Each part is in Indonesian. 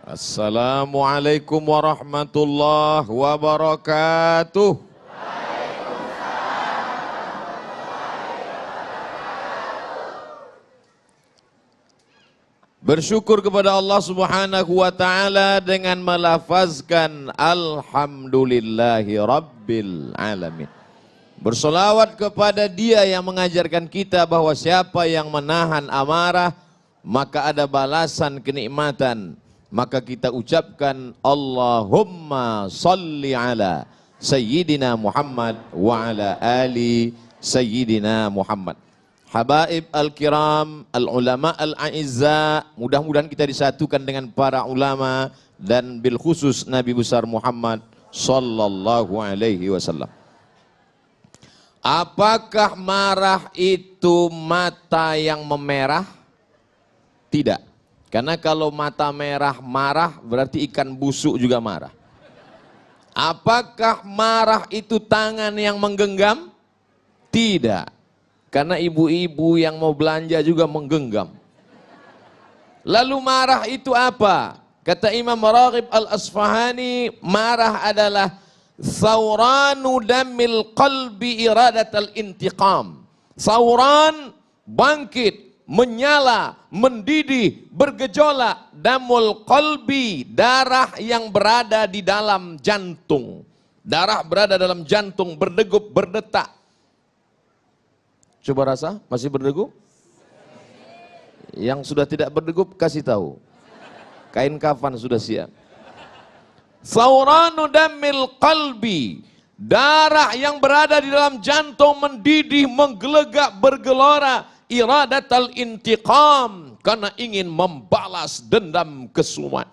Assalamualaikum warahmatullahi wabarakatuh. Bersyukur kepada Allah Subhanahu wa ta'ala dengan melafazkan Alhamdulillahi Rabbil Alamin. Bersolawat kepada Dia yang mengajarkan kita bahwa siapa yang menahan amarah maka ada balasan kenikmatan. Maka kita ucapkan Allahumma salli ala Sayyidina Muhammad wa ala ali Sayyidina Muhammad. Habaib al-kiram, al-ulama al-a'izza, mudah-mudahan kita disatukan dengan para ulama dan bil khusus Nabi besar Muhammad sallallahu alaihi wasallam. Apakah marah itu mata yang memerah? Tidak. Karena kalau mata merah marah berarti ikan busuk juga marah. Apakah marah itu tangan yang menggenggam? Tidak. Karena ibu-ibu yang mau belanja juga menggenggam. Lalu marah itu apa? Kata Imam Raghib al-Asfahani, marah adalah thawranu damil qalbi iradatal intiqam. Thawran, bangkit, menyala, mendidih, bergejolak. Damul qalbi, darah yang berada di dalam jantung. Darah berada dalam jantung, berdegup, berdetak. Coba rasa, masih berdegup? Yang sudah tidak berdegup, kasih tahu. Kain kafan sudah siap. Thawranu damil qalbi, darah yang berada di dalam jantung mendidih, menggelegak, bergelora. Iradatal intiqam, karena ingin membalas dendam kesumat.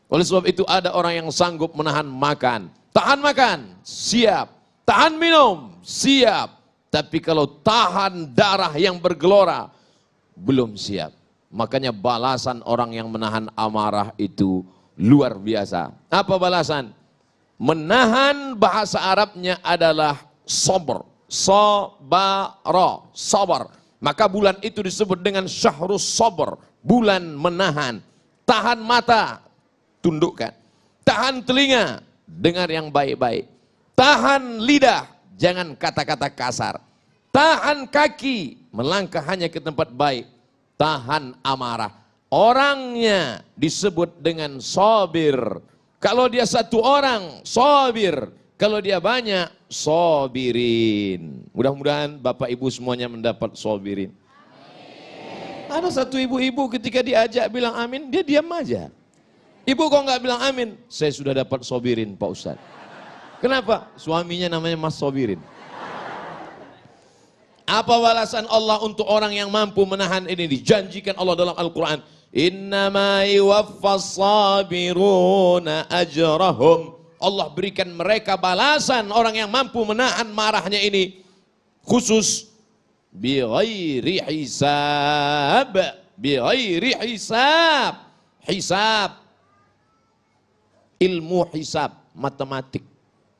Oleh sebab itu ada orang yang sanggup menahan makan. Tahan makan, siap. Tahan minum, siap. Tapi kalau tahan darah yang bergelora, belum siap. Makanya balasan orang yang menahan amarah itu luar biasa. Apa balasan? Menahan bahasa Arabnya adalah sabr. Sabara, sabar. Maka bulan itu disebut dengan syahrus sabr. Bulan menahan. Tahan mata, tundukkan. Tahan telinga, dengar yang baik-baik. Tahan lidah, jangan kata-kata kasar. Tahan kaki, melangkah hanya ke tempat baik. Tahan amarah. Orangnya disebut dengan sabir. Kalau dia satu orang, sabir. Kalau dia banyak, sabirin. Mudah-mudahan Bapak Ibu semuanya mendapat sabirin. Amin. Ada satu ibu-ibu ketika diajak bilang amin, dia diam aja. Ibu kok nggak bilang amin? Saya sudah dapat sabirin Pak Ustadz. Kenapa? Suaminya namanya Mas Sabirin. Apa balasan Allah untuk orang yang mampu menahan ini? Dijanjikan Allah dalam Al-Quran. Innama yuwaffas sabiruna ajrahum. Allah berikan mereka balasan orang yang mampu menahan marahnya ini. Khusus. Bi ghairi hisab. Bi ghairi hisab. Hisab. Ilmu hisab. Matematik.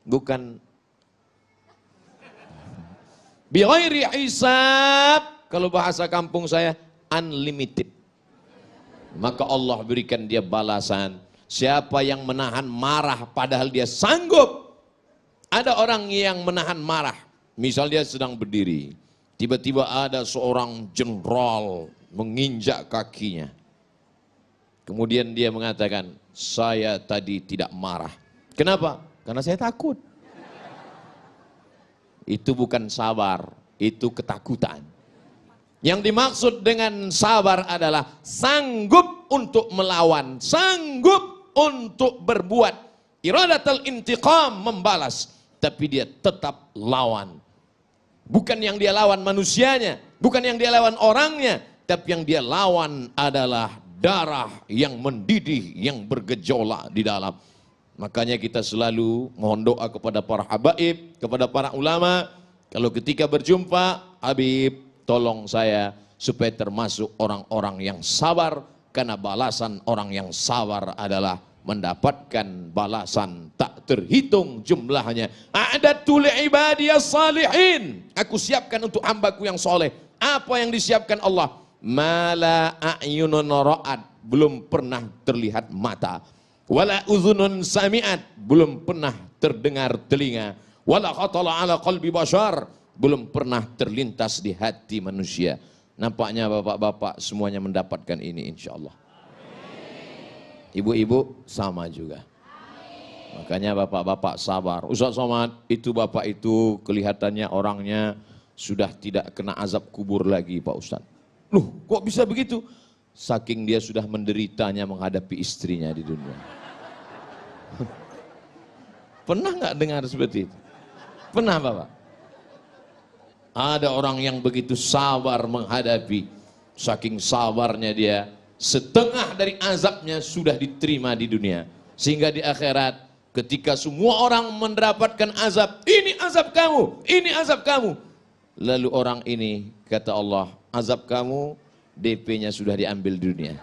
Bukan bi ghairi hisab, kalau bahasa kampung saya unlimited. Maka Allah berikan dia balasan. Siapa yang menahan marah padahal dia sanggup. Ada orang yang menahan marah, misal dia sedang berdiri, tiba-tiba ada seorang jenderal menginjak kakinya. Kemudian dia mengatakan, saya tadi tidak marah. Kenapa? Karena saya takut. Itu bukan sabar, itu ketakutan. Yang dimaksud dengan sabar adalah sanggup untuk melawan, sanggup untuk berbuat. Iradatul intiqam, membalas, tapi dia tetap lawan. Bukan yang dia lawan manusianya, bukan yang dia lawan orangnya, tapi yang dia lawan adalah darah yang mendidih, yang bergejolak di dalam. Makanya kita selalu mohon doa kepada para habaib, kepada para ulama. Kalau ketika berjumpa, Habib tolong saya supaya termasuk orang-orang yang sabar. Karena balasan orang yang sabar adalah mendapatkan balasan tak terhitung jumlahnya. A'dadtu li'ibadiyas salihin. Aku siapkan untuk hambaku yang soleh. Apa yang disiapkan Allah? Mala a'yunun ra'ad. belum pernah terlihat mata. Wala udhunun sami'at, belum pernah terdengar telinga. Wala khatala ala qalbi bashar, belum pernah terlintas di hati manusia. Nampaknya bapak-bapak semuanya mendapatkan ini insya Allah. Ibu-ibu sama juga. Makanya bapak-bapak sabar. Ustaz Somad, itu bapak itu kelihatannya orangnya sudah tidak kena azab kubur lagi Pak Ustaz. Loh, kok bisa begitu? Saking dia sudah menderitanya menghadapi istrinya di dunia. Pernah nggak dengar seperti itu? Pernah Bapak? Ada orang yang begitu sabar menghadapi, saking sabarnya dia, setengah dari azabnya sudah diterima di dunia. Sehingga di akhirat, ketika semua orang mendapatkan azab, ini azab kamu, ini azab kamu. Lalu orang ini, kata Allah, azab kamu, DP-nya sudah diambil di dunia.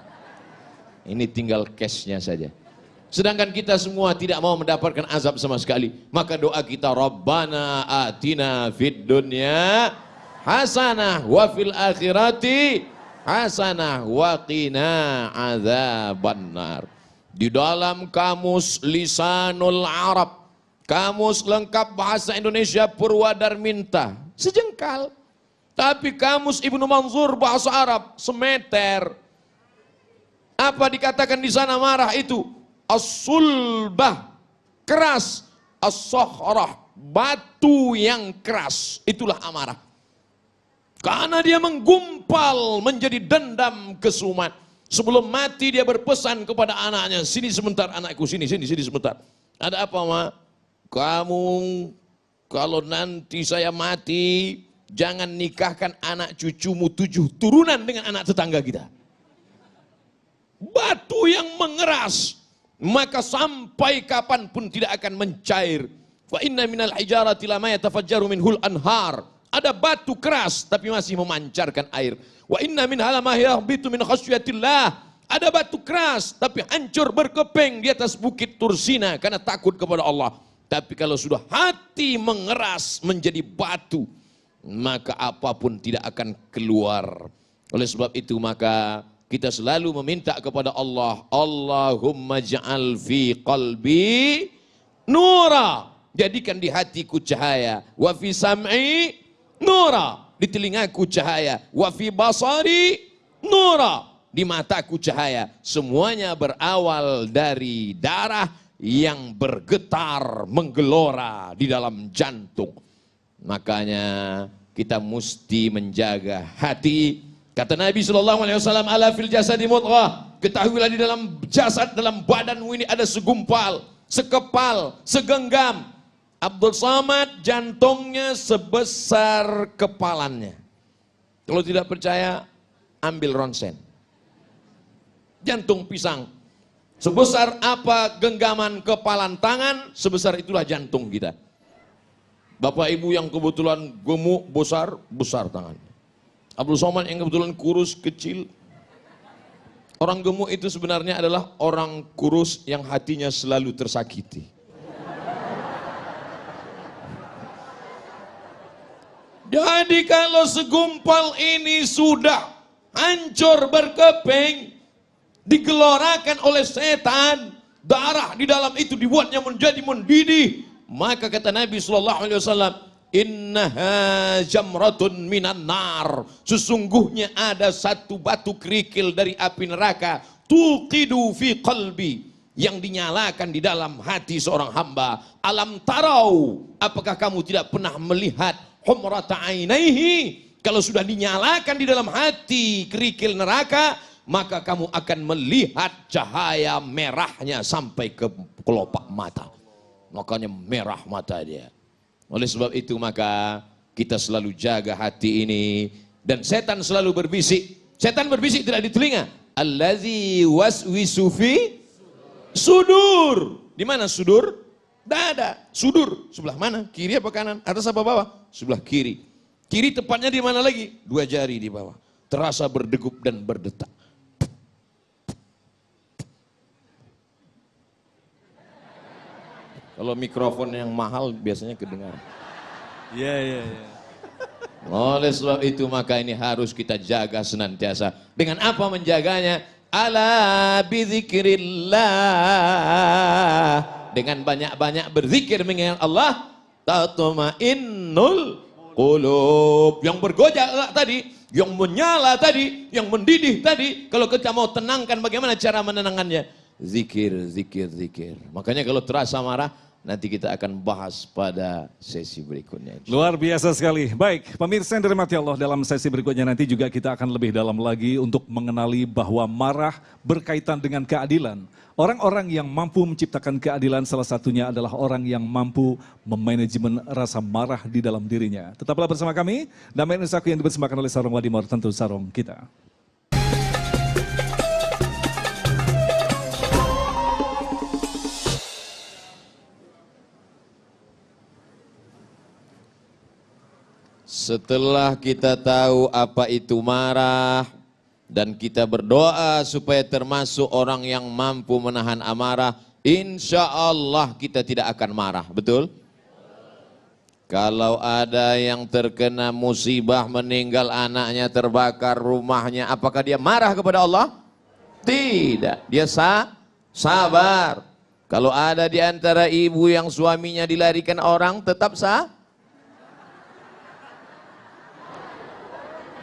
Ini tinggal cash-nya saja. Sedangkan kita semua tidak mau mendapatkan azab sama sekali. Maka doa kita, Rabbana atina fid dunya hasanah wa fil akhirati hasanah wa qina adzabannar. Di dalam kamus Lisanul Arab, kamus lengkap bahasa Indonesia Purwadarminta, sejengkal. Tapi kamus Ibnu Manzur bahasa Arab, semeter. Apa dikatakan di sana marah itu? As-sulbah, keras. As-sakhrah, batu yang keras. Itulah amarah. Karena dia menggumpal menjadi dendam kesumat. Sebelum mati dia berpesan kepada anaknya, sini sebentar anakku, sini sebentar. Ada apa Ma? Kamu kalau nanti saya mati, jangan nikahkan anak cucumu 7 turunan dengan anak tetangga kita. Batu yang mengeras, maka sampai kapanpun tidak akan mencair. Wa inna minal hijarati lama yatafajjaru minhul anhar. Ada batu keras tapi masih memancarkan air. Wa inna min halama yahbitu min khasyatillah. Ada batu keras tapi hancur berkeping di atas bukit Tursina karena takut kepada Allah. Tapi kalau sudah hati mengeras menjadi batu, maka apapun tidak akan keluar. Oleh sebab itu maka kita selalu meminta kepada Allah, Allahumma ja'al fi qalbi nura, jadikan di hatiku cahaya, wa fi sam'i nura, di telingaku cahaya, wa fi basari nura, di mataku cahaya. Semuanya berawal dari darah yang bergetar menggelora di dalam jantung. Makanya kita mesti menjaga hati. Kata Nabi SAW, ala fil jasadi mudghah, ketahuilah di dalam jasad, dalam badanmu ini ada segumpal, sekepal, segenggam. Abdul Somad jantungnya sebesar kepalannya. Kalau tidak percaya, ambil ronsen. Jantung pisang. Sebesar apa genggaman kepalan tangan, sebesar itulah jantung kita. Bapak ibu yang kebetulan gemuk, besar tangannya. Abdul Somad yang kebetulan kurus, kecil. Orang gemuk itu sebenarnya adalah orang kurus yang hatinya selalu tersakiti. Jadi kalau segumpal ini sudah hancur berkeping, digelorakan oleh setan, darah di dalam itu dibuatnya menjadi mendidih, maka kata Nabi SAW, innaha jamratun minan nar, sesungguhnya ada satu batu kerikil dari api neraka, tuqidu fi qalbi, yang dinyalakan di dalam hati seorang hamba. Alam tarau, apakah kamu tidak pernah melihat humrata ainaihi, kalau sudah dinyalakan di dalam hati kerikil neraka, maka kamu akan melihat cahaya merahnya sampai ke kelopak mata. Makanya merah mata dia. Oleh sebab itu maka kita selalu jaga hati ini. Dan setan selalu berbisik. Setan berbisik tidak di telinga. Allazi waswisu fi sudur. Di mana sudur? Dada. Sudur sebelah mana? Kiri apa kanan? Atas apa bawah? Sebelah kiri. Kiri tepatnya di mana lagi? 2 jari di bawah. Terasa berdegup dan berdetak. Kalau mikrofon yang mahal biasanya kedengar. Iya. Oleh sebab itu maka ini harus kita jaga senantiasa. Dengan apa menjaganya? Ala bidzikrillah. Dengan banyak-banyak berzikir mengingat Allah, tatmainnul qulub. Yang bergojak tadi, yang menyala tadi, yang mendidih tadi, kalau kita mau tenangkan, bagaimana cara menenangkannya? Zikir, zikir, zikir. Makanya kalau terasa marah, nanti kita akan bahas pada sesi berikutnya. Luar biasa sekali. Baik, pemirsa yang dirahmati Allah, dalam sesi berikutnya nanti juga kita akan lebih dalam lagi untuk mengenali bahwa marah berkaitan dengan keadilan. Orang-orang yang mampu menciptakan keadilan salah satunya adalah orang yang mampu memanajemen rasa marah di dalam dirinya. Tetaplah bersama kami, Damai Nusaku yang dipersembahkan oleh Sarung Wadimor, tentu sarung kita. Setelah kita tahu apa itu marah dan kita berdoa supaya termasuk orang yang mampu menahan amarah, insya Allah kita tidak akan marah, betul? Kalau ada yang terkena musibah, meninggal anaknya, terbakar rumahnya, apakah dia marah kepada Allah? Tidak, dia sabar. Kalau ada di antara ibu yang suaminya dilarikan orang, tetap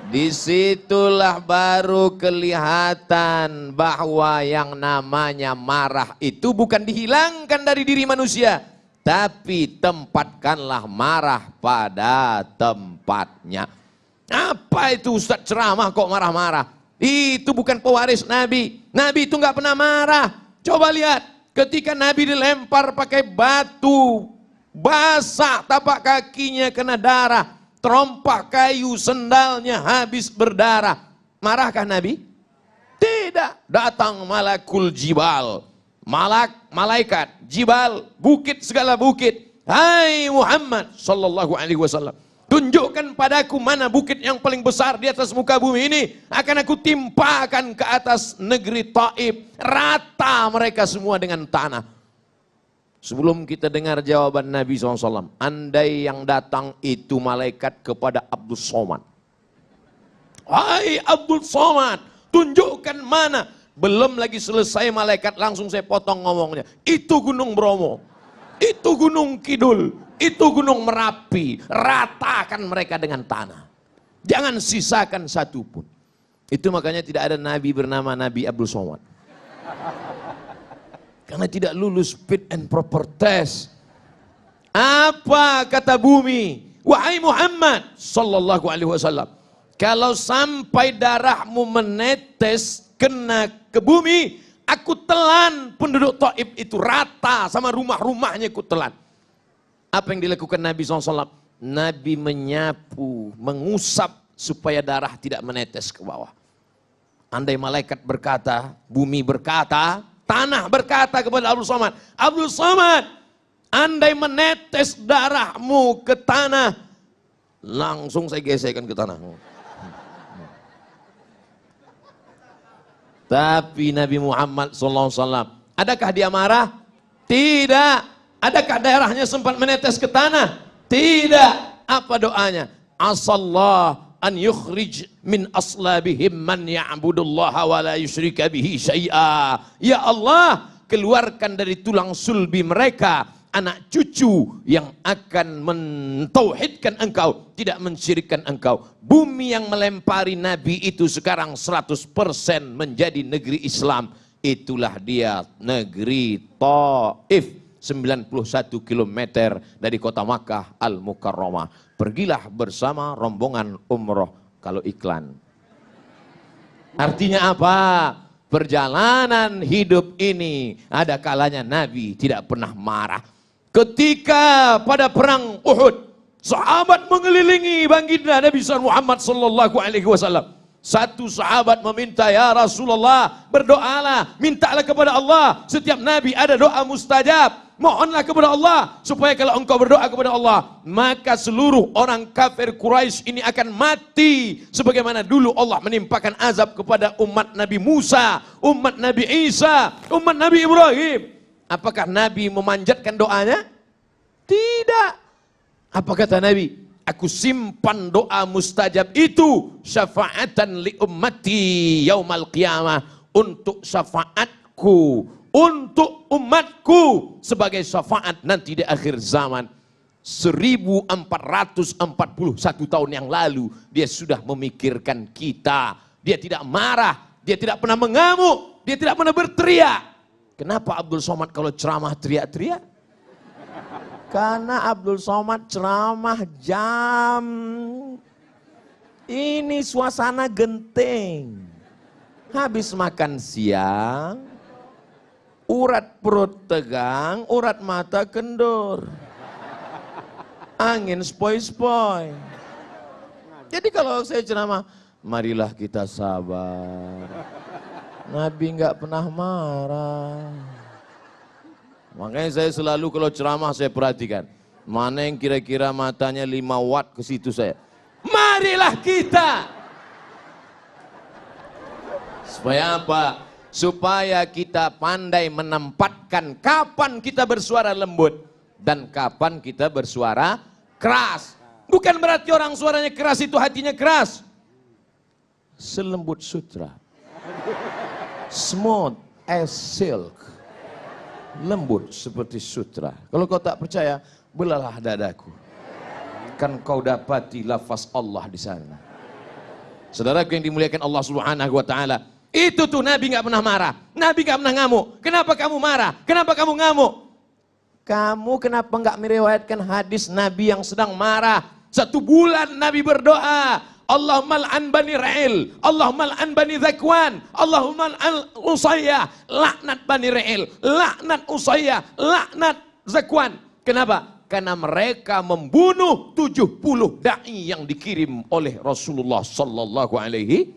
disitulah baru kelihatan bahwa yang namanya marah itu bukan dihilangkan dari diri manusia, tapi tempatkanlah marah pada tempatnya. Apa itu Ustaz ceramah kok marah-marah? Itu bukan pewaris Nabi. Nabi itu nggak pernah marah. Coba lihat, ketika Nabi dilempar pakai batu, basah tapak kakinya kena darah, terompak kayu, sendalnya habis berdarah. Marahkah Nabi? Tidak. Datang malakul jibal. Malaikat, jibal, bukit, segala bukit. Hai Muhammad sallallahu alaihi wasallam, tunjukkan padaku mana bukit yang paling besar di atas muka bumi ini. Akan aku timpakan ke atas negeri Taif. Rata mereka semua dengan tanah. Sebelum kita dengar jawaban Nabi SAW, andai yang datang itu malaikat kepada Abdul Somad. Hai Abdul Somad, tunjukkan mana. Belum lagi selesai malaikat langsung saya potong ngomongnya. Itu Gunung Bromo, itu Gunung Kidul, itu Gunung Merapi. Ratakan mereka dengan tanah. Jangan sisakan satu pun. Itu makanya tidak ada Nabi bernama Nabi Abdul Somad. Karena tidak lulus fit and proper test. Apa kata bumi? Wahai Muhammad sallallahu alaihi wasallam, kalau sampai darahmu menetes kena ke bumi, aku telan penduduk Taif itu rata sama rumah-rumahnya, aku telan. Apa yang dilakukan Nabi SAW? Nabi menyapu, mengusap supaya darah tidak menetes ke bawah. Andai malaikat berkata, bumi berkata, tanah berkata kepada Abdul Somad, Abdul Somad, andai menetes darahmu ke tanah, langsung saya gesekkan ke tanah. Tapi Nabi Muhammad SAW, adakah dia marah? Tidak. Adakah darahnya sempat menetes ke tanah? Tidak. Apa doanya? Asallah an yukhrij min aslabihim man ya'budullaha wa la yusyrika bihi syai'a. Ya Allah, keluarkan dari tulang sulbi mereka anak cucu yang akan mentauhidkan engkau, tidak mensyirikkan engkau. Bumi yang melempari Nabi itu sekarang 100% menjadi negeri Islam. Itulah dia negeri Taif, 91 km dari kota Makkah Al-Mukarramah. Pergilah bersama rombongan umroh kalau iklan. Artinya apa? Perjalanan hidup ini ada kalanya Nabi tidak pernah marah. Ketika pada perang Uhud, sahabat mengelilingi baginda Nabi Muhammad sallallahu alaihi wasallam. Satu sahabat meminta, ya Rasulullah, berdoalah, mintalah kepada Allah. Setiap Nabi ada doa mustajab. Mohonlah kepada Allah supaya kalau engkau berdoa kepada Allah, maka seluruh orang kafir Quraisy ini akan mati sebagaimana dulu Allah menimpakan azab kepada umat Nabi Musa, umat Nabi Isa, umat Nabi Ibrahim. Apakah Nabi memanjatkan doanya? Tidak. Apa kata Nabi? Aku simpan doa mustajab itu syafaatan li ummati yaumal qiyamah, untuk syafaatku, untuk umatku sebagai syafaat nanti di akhir zaman. 1441 tahun yang lalu dia sudah memikirkan kita. Dia tidak marah, dia tidak pernah mengamuk, dia tidak pernah berteriak. Kenapa Abdul Somad kalau ceramah teriak-teriak? Karena Abdul Somad ceramah jam ini suasana genting. Habis makan siang, urat perut tegang, urat mata kendur. Angin spoi-spoi. Jadi kalau saya ceramah, marilah kita sabar. Nabi nggak pernah marah. Makanya saya selalu kalau ceramah saya perhatikan. Mana yang kira-kira matanya 5 watt ke situ saya. Marilah kita. Supaya apa? Supaya kita pandai menempatkan kapan kita bersuara lembut. Dan kapan kita bersuara keras. Bukan berarti orang suaranya keras itu hatinya keras. Selembut sutra. Smooth as silk. Lembut seperti sutra. Kalau kau tak percaya, belalah dadaku. Kan kau dapati lafaz Allah di sana. Saudaraku yang dimuliakan Allah Subhanahu wa taala, itu tuh Nabi nggak pernah marah. Nabi nggak pernah ngamuk. Kenapa kamu marah? Kenapa kamu ngamuk? Kamu kenapa nggak meriwayatkan hadis Nabi yang sedang marah? 1 bulan Nabi berdoa, Allahumma al'an bani Ra'il, Allahumma al'an bani Zakwan, Allahumma al'an Usayyah, laknat bani Ra'il, laknat Usayyah, laknat Zakwan. Kenapa? Karena mereka membunuh 70 da'i yang dikirim oleh Rasulullah sallallahu alaihi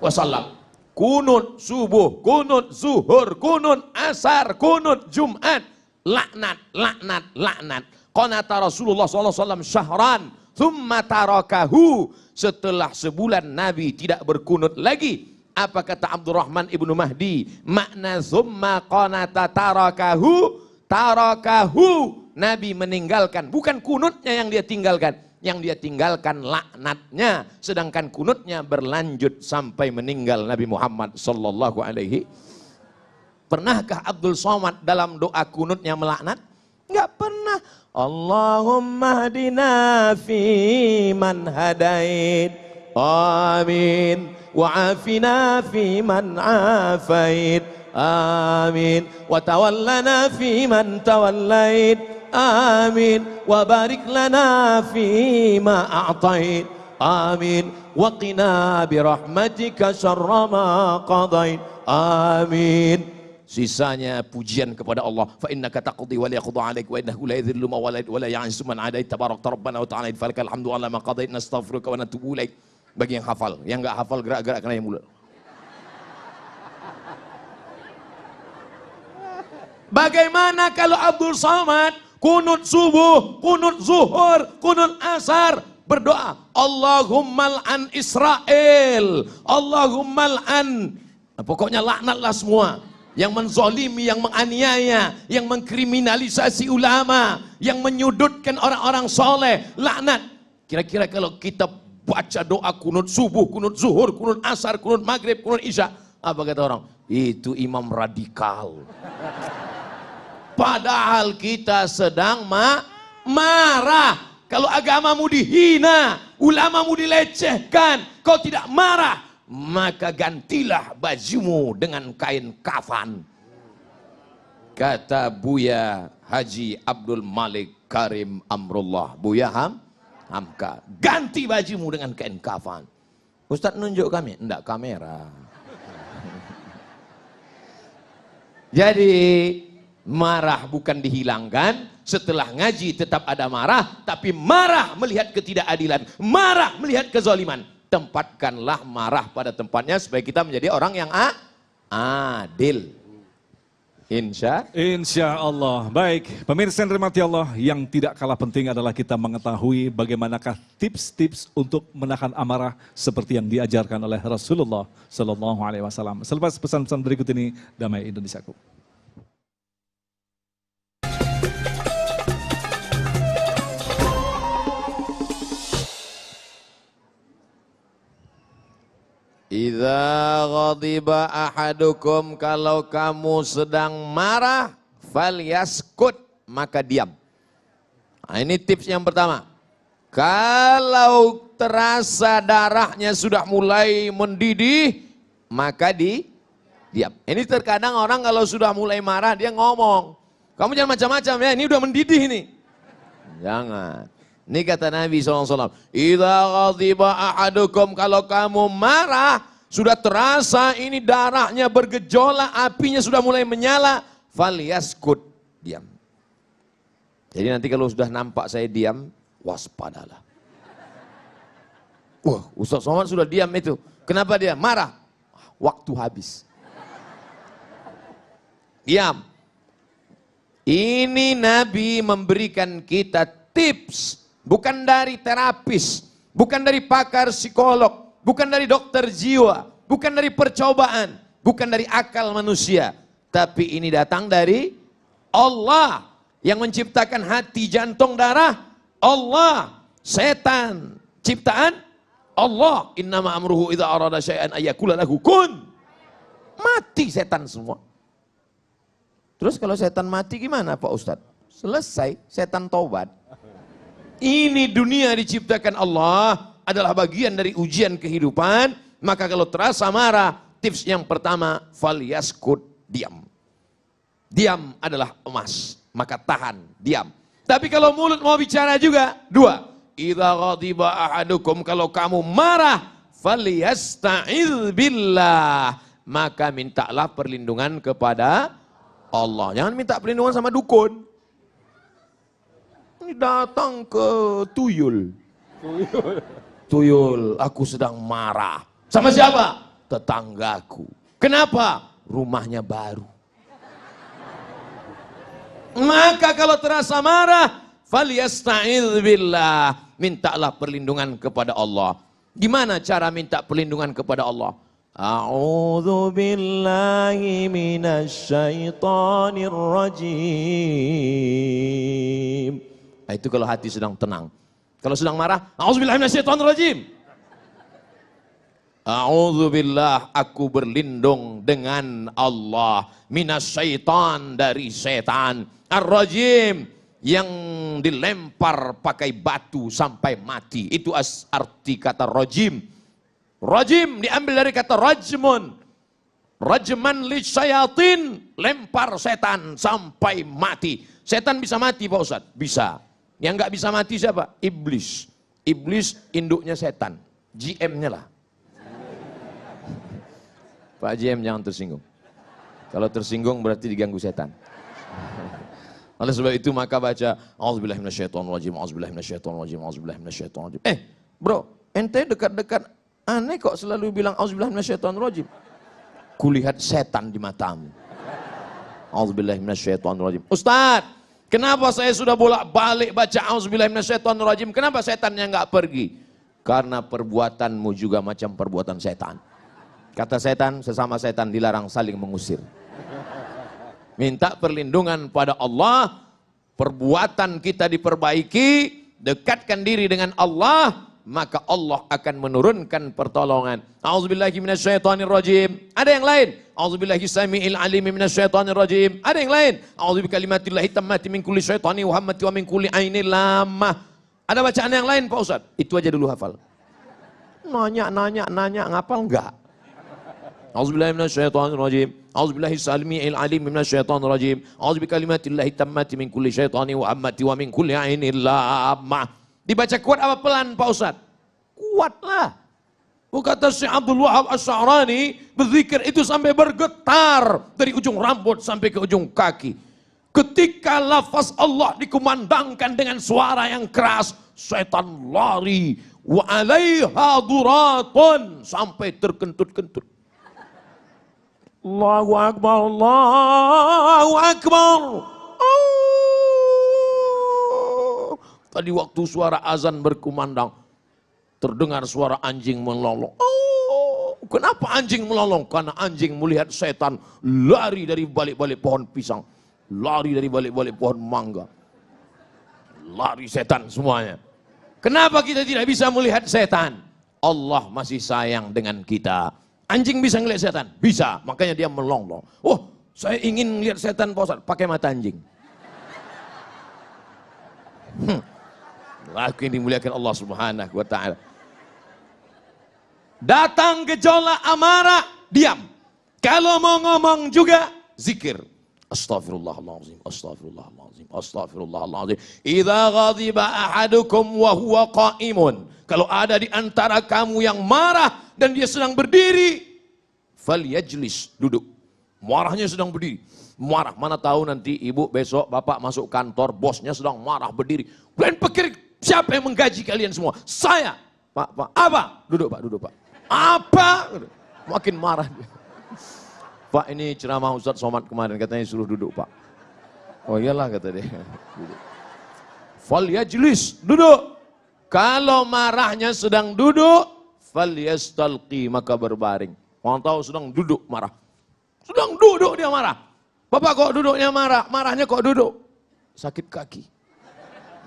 wasallam. Kunut subuh, kunut zuhur, kunut asar, kunut Jumat. Laknat, laknat, laknat. Qanata Rasulullah SAW syahran, thumma tarakahu. Setelah sebulan Nabi tidak berkunut lagi. Apa kata Abdurrahman ibnu Mahdi? Makna thumma qanata tarakahu, tarakahu. Nabi meninggalkan, bukan kunutnya yang dia tinggalkan. Yang dia tinggalkan laknatnya. Sedangkan kunutnya berlanjut sampai meninggal Nabi Muhammad sallallahu alaihi. Pernahkah Abdul Somad dalam doa kunutnya melaknat? Enggak pernah. Allahumma hadina fi man hadait. Amin. Wa afina fi man afait. Amin. Wa tawallana fi man tawallait. Amin. Wa barik lana fi ma a'tait. Amin. Wa qina birahmatika syarra ma qadait. Amin. Sisanya pujian kepada Allah. Fa innaka taqdi wa la yaqda 'alaik wa innahu la yadhillu man walait wa la ya'izzu man 'adait tabarakta rabbana wa ta'ala falakal hamdu 'ala ma qadait nastaghfiruka wa natubu ilaik. Bagi yang hafal, yang enggak hafal gerak-gerak kena yang mulut. Bagaimana kalau Abdul Somad kunut subuh, kunut zuhur, kunut asar berdoa, Allahumma al'an Israel, Allahumma al'an, pokoknya laknatlah semua yang menzolimi, yang menganiaya, yang mengkriminalisasi ulama, yang menyudutkan orang-orang soleh, laknat. Kira-kira kalau kita baca doa kunut subuh, kunut zuhur, kunut asar, kunut maghrib, kunut isya, apa kata orang? Itu imam radikal. Padahal kita sedang marah. Kalau agamamu dihina, ulamamu dilecehkan, kau tidak marah, maka gantilah bajumu dengan kain kafan. Kata Buya Haji Abdul Malik Karim Amrullah, Buya Hamka, ganti bajumu dengan kain kafan. Ustaz nunjuk kami, enggak kamera. Jadi marah bukan dihilangkan, setelah ngaji tetap ada marah, tapi marah melihat ketidakadilan, marah melihat kezaliman. Tempatkanlah marah pada tempatnya supaya kita menjadi orang yang adil. Insya Allah. Baik, pemirsa yang dirahmati Allah, yang tidak kalah penting adalah kita mengetahui bagaimanakah tips-tips untuk menahan amarah seperti yang diajarkan oleh Rasulullah Sallallahu Alaihi Wasallam. Selepas pesan-pesan berikut ini, damai Indonesiaku. إذا Idza ghadiba ahadukum, kalau kamu sedang marah, falyaskut, maka diam. Nah, ini tips yang pertama. Kalau terasa darahnya sudah mulai mendidih, maka diam. Ini terkadang orang kalau sudah mulai marah dia ngomong, kamu jangan macam-macam ya, ini udah mendidih nih. Jangan. Ini kata Nabi SAW, idza ghadiba ahadukum, kalau kamu marah, sudah terasa ini darahnya bergejolak, apinya sudah mulai menyala, falyaskut, diam. Jadi nanti kalau sudah nampak saya diam, waspadalah. Wah, Ustaz Somad sudah diam itu. Kenapa dia? Marah. Waktu habis. Diam. Ini Nabi memberikan kita tips. Bukan dari terapis, bukan dari pakar psikolog, bukan dari dokter jiwa, bukan dari percobaan, bukan dari akal manusia. Tapi ini datang dari Allah yang menciptakan hati, jantung, darah. Allah. Setan ciptaan Allah. Innama amruhu idza arada syai'an ayyakula lahu kun. Mati setan semua. Terus kalau setan mati gimana Pak Ustadz? Selesai, setan taubat. Ini dunia diciptakan Allah, adalah bagian dari ujian kehidupan. Maka kalau terasa marah, tips yang pertama, falyaskut, diam. Diam adalah emas, maka tahan, diam. Tapi kalau mulut mau bicara juga, dua. Idza ghadiba ahadukum, kalau kamu marah, falyasta'idz billah, maka mintalah perlindungan kepada Allah. Jangan minta perlindungan sama dukun. Ini datang ke tuyul. Tuyul, aku sedang marah. Sama siapa? Tetanggaku. Kenapa? Rumahnya baru. Maka kalau terasa marah, falyasta'idz billah, mintalah perlindungan kepada Allah. Gimana cara minta perlindungan kepada Allah? A'udzu billahi minasyaitonir rajim. Nah, itu kalau hati sedang tenang. Kalau sedang marah, a'udzubillahi minasyaitonir rajim. A'udzubillah, aku berlindung dengan Allah, minasyaitan, dari setan, ar-rajim, yang dilempar pakai batu sampai mati. Itu arti kata rajim. Rajim diambil dari kata rajmun. Rajman lisyayatin, lempar setan sampai mati. Setan bisa mati Pak Ustadz? Bisa. Yang nggak bisa mati siapa? Iblis. Iblis induknya setan. GM-nya lah. Pak GM jangan tersinggung. Kalau tersinggung berarti diganggu setan. Oleh sebab itu maka baca auzubillahi minasyaitonirrajim, auzubillahi minasyaitonirrajim, auzubillahi minasyaitonirrajim. Bro, ente dekat-dekat aneh kok selalu bilang auzubillahi minasyaitonirrajim. Kulihat setan di matamu. Auzubillahi minasyaitonirrajim. Ustaz, kenapa saya sudah bolak-balik baca auzubillahi minasyaitonirrajim? Kenapa setannya enggak pergi? Karena perbuatanmu juga macam perbuatan setan. Kata setan, sesama setan dilarang saling mengusir. Minta perlindungan pada Allah, perbuatan kita diperbaiki, dekatkan diri dengan Allah, maka Allah akan menurunkan pertolongan. A'udzubillahi minasyaitonirrajim. Ada yang lain? A'udzubillahi samiil alim minasyaitonirrajim. Ada yang lain? A'udzubikalimatillahi tammati min kulli syaitani wa hammati wa min kulli ainil lamah. Ada bacaan yang lain Pak Ustaz? Itu aja dulu hafal. Nanya, ngapal enggak? A'udzubillahi minasyaitonirrajim. A'udzubillahi samiil alim minasyaitonirrajim. A'udzubikalimatillahi tammati min kulli syaitani wa hammati wa min kulli ainil lamah. Dibaca kuat apa pelan Pak Ustaz? Kuatlah. Kata Syekh Abdul Wahab Asy'arani, berzikir itu sampai bergetar dari ujung rambut sampai ke ujung kaki. Ketika lafaz Allah dikumandangkan dengan suara yang keras, setan lari. Wa 'alaiha duratun, sampai terkentut-kentut. Allahu Akbar, Allahu Akbar. Tadi waktu suara azan berkumandang, terdengar suara anjing melolong. Kenapa anjing melolong? Karena anjing melihat setan lari dari balik-balik pohon pisang, lari dari balik-balik pohon mangga, lari setan semuanya. Kenapa kita tidak bisa melihat setan? Allah masih sayang dengan kita. Anjing bisa ngelihat setan? Bisa, makanya dia melonglong. Oh, saya ingin lihat setan Pak Ustaz, pakai mata anjing. Aku yang dimuliakan Allah Subhanahu wa taala. Datang gejolak amarah, diam. Kalau mau ngomong juga zikir. Astaghfirullahaladzim, astaghfirullahaladzim, astaghfirullahaladzim. Idza ghadiba ahadukum wa huwa qa'imun. Kalau ada di antara kamu yang marah dan dia sedang berdiri, falyajlis, duduk. Marahnya sedang berdiri. Marah, mana tahu nanti ibu besok bapak masuk kantor, bosnya sedang marah berdiri. Kalian pikir siapa yang menggaji kalian semua? Saya. Pak, apa? Duduk Pak. Apa? Makin marah dia. Pak, ini ceramah Ustaz Somad kemarin, katanya suruh duduk Pak. Oh iyalah, kata dia. Duduk. Falyajlis, duduk. Kalau marahnya sedang duduk, falyastalqi, maka berbaring. Orang tahu sedang duduk marah. Sedang duduk dia marah. Bapak kok duduknya marah? Marahnya kok duduk? Sakit kaki.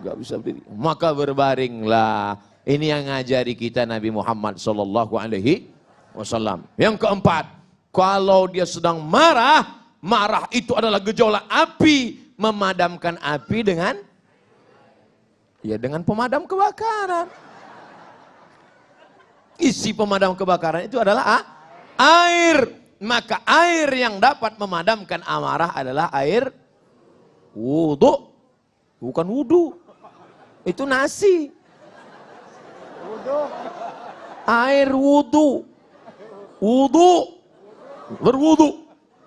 Gak bisa berdiri. Maka berbaringlah. Ini yang ngajari kita Nabi Muhammad sallallahu alaihi wasallam. Yang keempat, kalau dia sedang marah, marah itu adalah gejolak api. Memadamkan api dengan pemadam kebakaran. Isi pemadam kebakaran itu adalah air. Maka air yang dapat memadamkan amarah adalah air wudu. Bukan wudu. Itu nasi. Air wudu. Wudu. Berwudu.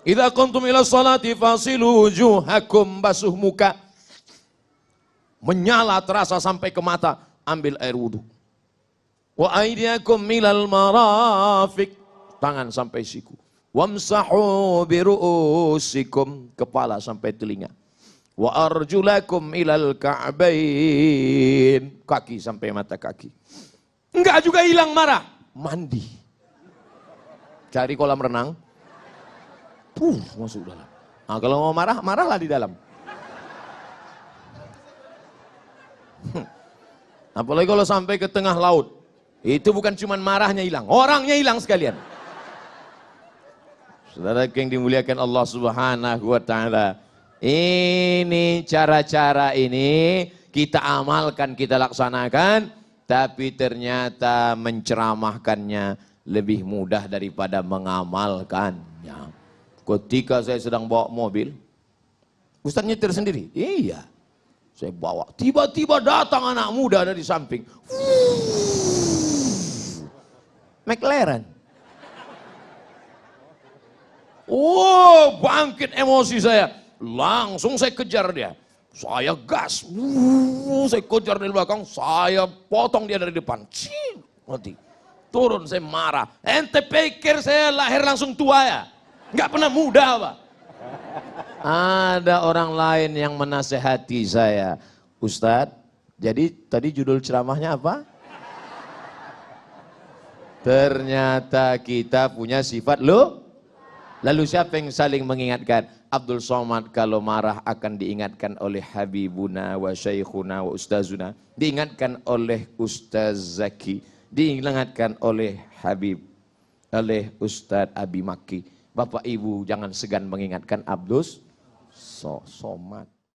Idza kuntum ila sholati fasilu wujuhakum, basuh muka. Menyala terasa sampai ke mata, ambil air wudu. Wa aydiyakum milal marafiq, tangan sampai siku. Wamsahu biru'usikum, kepala sampai telinga. Wa arjulakum ilal ka'bain, kaki sampai mata kaki. Enggak juga hilang marah, mandi. Cari kolam renang. Masuk dalam. Nah, kalau mau marah, marahlah di dalam. Apalagi kalau sampai ke tengah laut. Itu bukan cuma marahnya hilang, orangnya hilang sekalian. Saudara yang dimuliakan Allah Subhanahu wa taala. Ini cara-cara ini kita amalkan, kita laksanakan, tapi ternyata menceramahkannya lebih mudah daripada mengamalkannya. Ketika saya sedang bawa mobil, Ustaz nyetir sendiri. Iya. Saya bawa, tiba-tiba datang anak muda dari samping. McLaren. Oh, bangkit emosi saya. Langsung saya kejar dia. Saya gas. Saya kejar dari belakang, saya potong dia dari depan. Mati. Turun, saya marah. Ente pikir saya lahir langsung tua ya? Enggak pernah muda, Pak. Ada orang lain yang menasehati saya. Ustadz, jadi tadi judul ceramahnya apa? Ternyata kita punya sifat lo. Lalu siapa yang saling mengingatkan? Abdul Somad kalau marah akan diingatkan oleh Habibuna wa Syekhuna wa Ustazuna. Diingatkan oleh Ustaz Zaki. Diingatkan oleh Habib. Oleh Ustadz Abi Maki. Bapak Ibu jangan segan mengingatkan Abdul Somad.